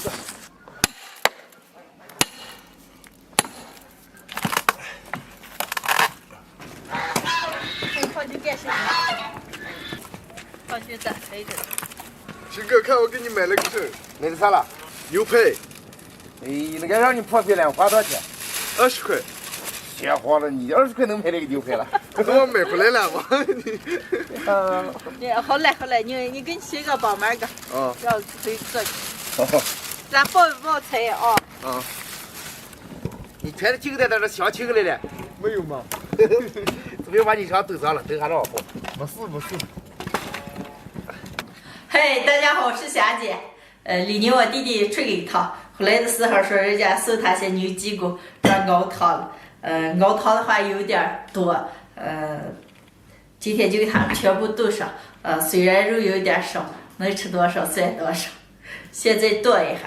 事。跑去干什么？跑去打飞着。秦哥，看我给你买了个什么？买的啥了？牛排哎，那个让你破皮了，花多少钱，20块。邪乎了，你20块能买那个牛排了？我买回来了嘛。好嘞，你给你洗个包买个，啊。然后可以做。咱包菜啊。啊。你穿的几个在这镶起个来了？没有嘛？没有把你上抖上了，抖啥着？没事。嘿，大家好，我是霞姐。李宁我弟弟出了一趟，回来的时候说人家送他些牛脊骨让熬汤了。熬汤的话有点多，今天就给他们全部炖上。虽然肉有点少，能吃多少算多少。现在剁一下。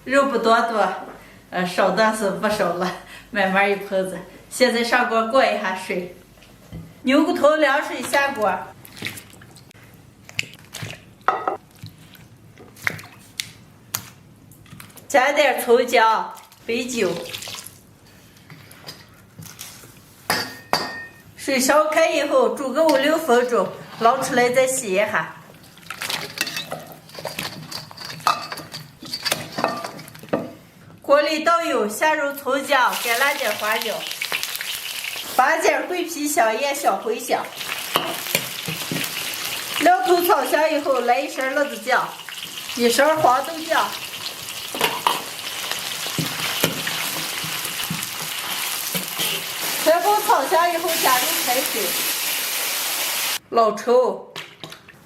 肉不多，少的是不少了，慢慢一盆子。现在上锅过一下水，牛骨头凉水下锅，加点葱姜、白酒，水烧开以后煮个5-6分钟，捞出来再洗一下。锅里倒油，下入葱姜、干辣椒、花椒、八角、桂皮、香叶、小茴香。料头炒香以后，来1勺辣子酱，1勺黄豆酱，全部炒香以后加入开水、老抽、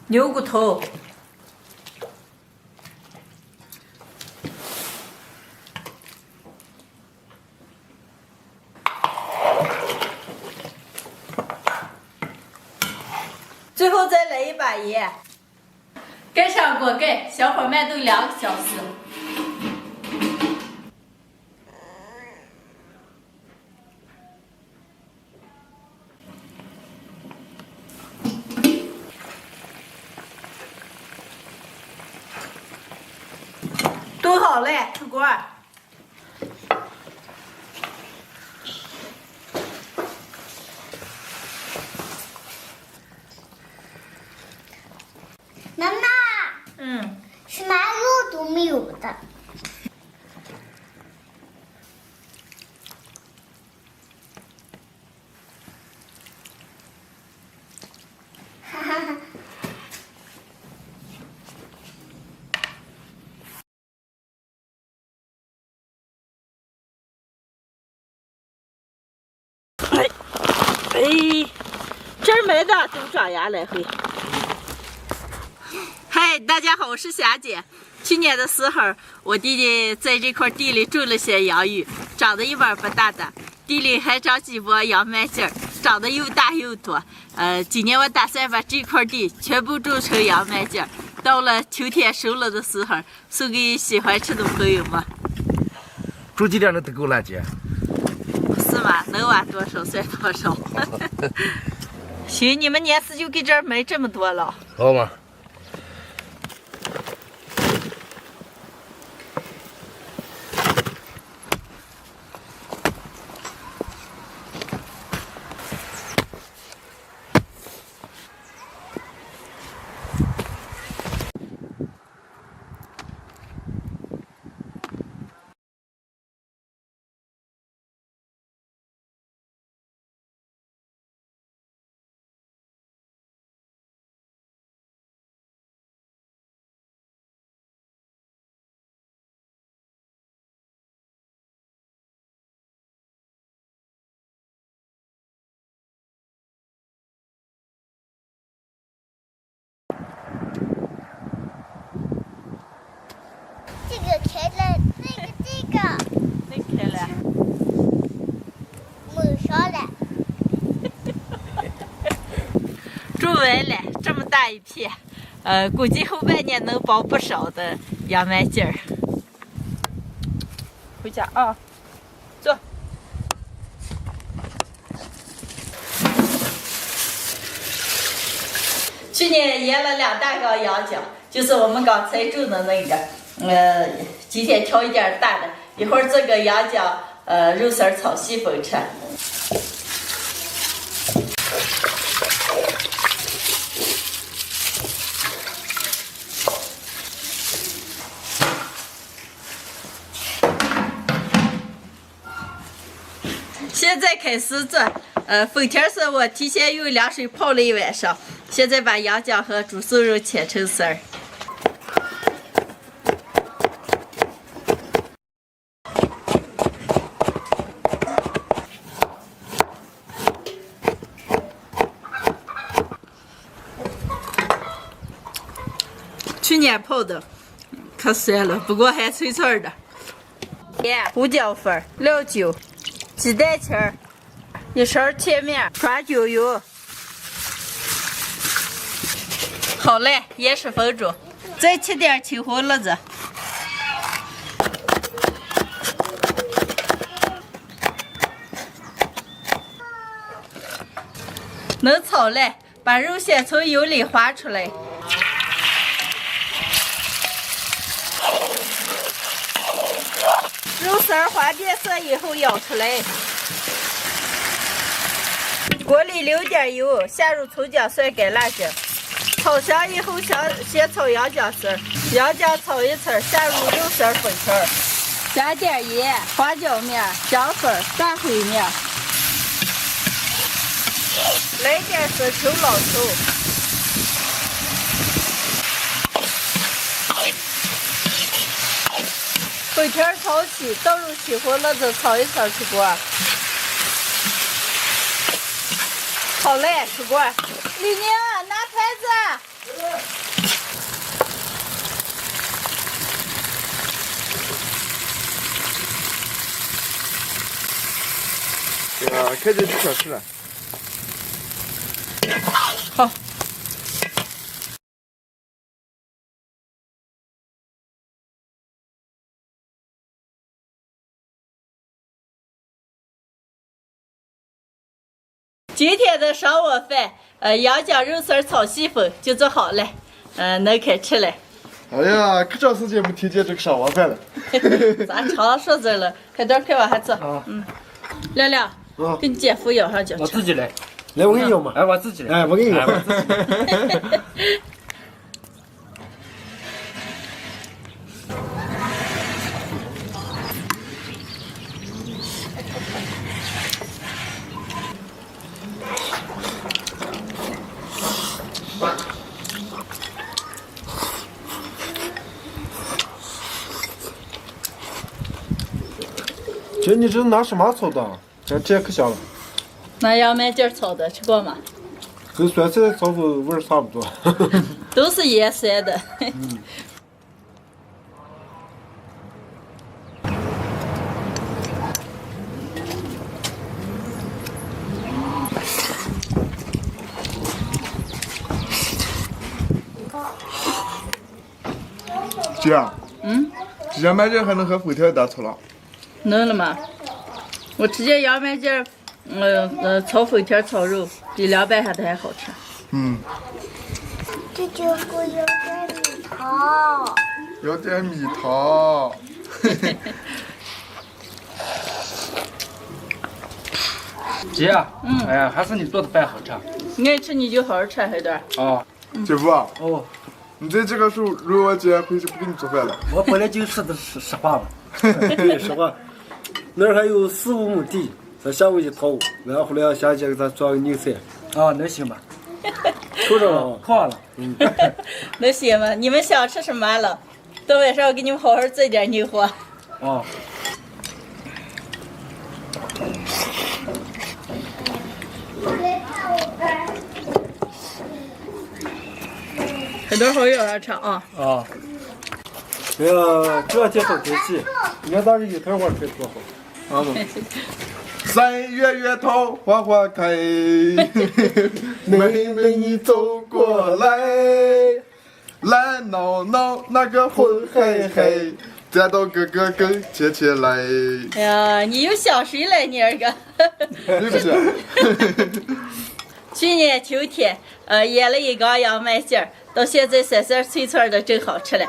牛骨头。最后再来一把盐，盖上锅盖，小火慢炖2个小时。炖好了，出锅。妈妈，什么肉都没有的。哈哈哈。这儿买的都长芽来回。嗨，大家好，我是霞姐。去年的时候，我弟弟在这块地里种了些洋芋，长得一般不大的，地里还长几波洋麦茎，长得又大又多。今年我打算把这块地全部种成洋麦茎，到了秋天熟了的时候，送给喜欢吃的朋友们。种几点能得够了，姐？是吗？能挖多少算多少。行，你们年时就给这儿买这么多了。好嘛。这个开了，这个没开了，没烧了。种完了，这么大一片，估计后半年能包不少的洋麦筋儿。回家啊，坐。去年腌了2大缸羊角，就是我们刚才种的那个。今天挑一点大的，一会儿做个羊角肉丝炒西风吃。现在开始做，粉条是我提前用凉水泡了一晚上，现在把羊角和猪瘦肉切成丝儿。去年泡的，可酸了，不过还脆脆的。盐、胡椒粉、料酒。鸡蛋清儿，1勺甜面，川椒油。好嘞，20分钟，再切点青红辣子。能炒嘞，把肉先从油里划出来。肉丝儿划变色以后舀出来，锅里留点油，下入葱姜蒜干辣椒，炒香以后先炒羊角丝儿，羊角炒一层，下入肉丝儿粉条，加点盐、花椒面、姜粉、大烩面，来点生抽、老抽。粉条炒起，倒入青红辣子炒一炒出锅。好嘞，出锅。李宁，拿盘对啊，开着1小时了。好。今天的上午饭，羊角肉丝炒西风就做好了，能开吃了。哎呀，可长时间没听见这个上晚饭了。咱常说这了，快点快往下做。亮亮，给你姐夫舀上酒。我自己来，来我给你舀嘛。哎，我自己来。哎，我给你舀。姐，你这拿什么炒的？这可香了。拿洋麦筋炒的，吃过吗？跟酸菜炒的味儿差不多。都是腌酸的。姐，洋麦筋还能和粉条一道炒了？能了吗？我吃见洋麦筋儿，炒粉条炒肉比凉拌下的还好吃。这就给我有点米汤。要点蜜糖。姐，哎呀，还是你做的饭好吃。爱吃你就好好吃黑点。哦，姐夫啊，哦，你在这个时候，如果我姐回去不给你做饭了。我本来就说的是实话嘛。实话，那儿还有4-5亩地，咱下午一掏，然后来下去给咱做个牛菜。哦，能行吧？瞅着了，靠了。能行吗？你们想吃什么了？到晚上我给你们好好做点牛货。哦。很多好舀上吃啊。哦。哎呀，这天好天气，你看当时一桃花开多好。啊3月月桃花花开，妹妹你走过来，闹闹，那个混嘿嘿，见到哥哥更切起来。哎呀，你有香水了，你二个。是不是？去年秋天，腌了一缸洋麦筋儿，到现在酸酸脆脆的，真好吃了。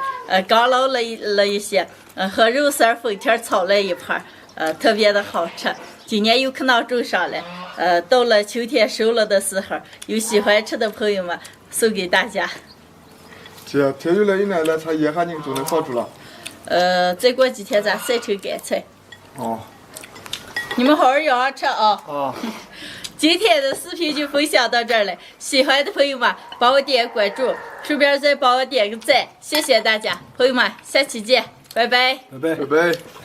刚捞了一些，和肉丝儿封条炒了一盘儿，特别的好吃。今年又可能种上了，到了秋天熟了的时候，有喜欢吃的朋友们送给大家。这天有了一年了，才腌下你种的好处了。再过几天咱晒成干菜。哦。你们好好养上吃啊！啊。今天的视频就分享到这儿了，喜欢的朋友们帮我点关注，顺便再帮我点个赞，谢谢大家，朋友们，下期见，拜拜。拜拜。拜拜。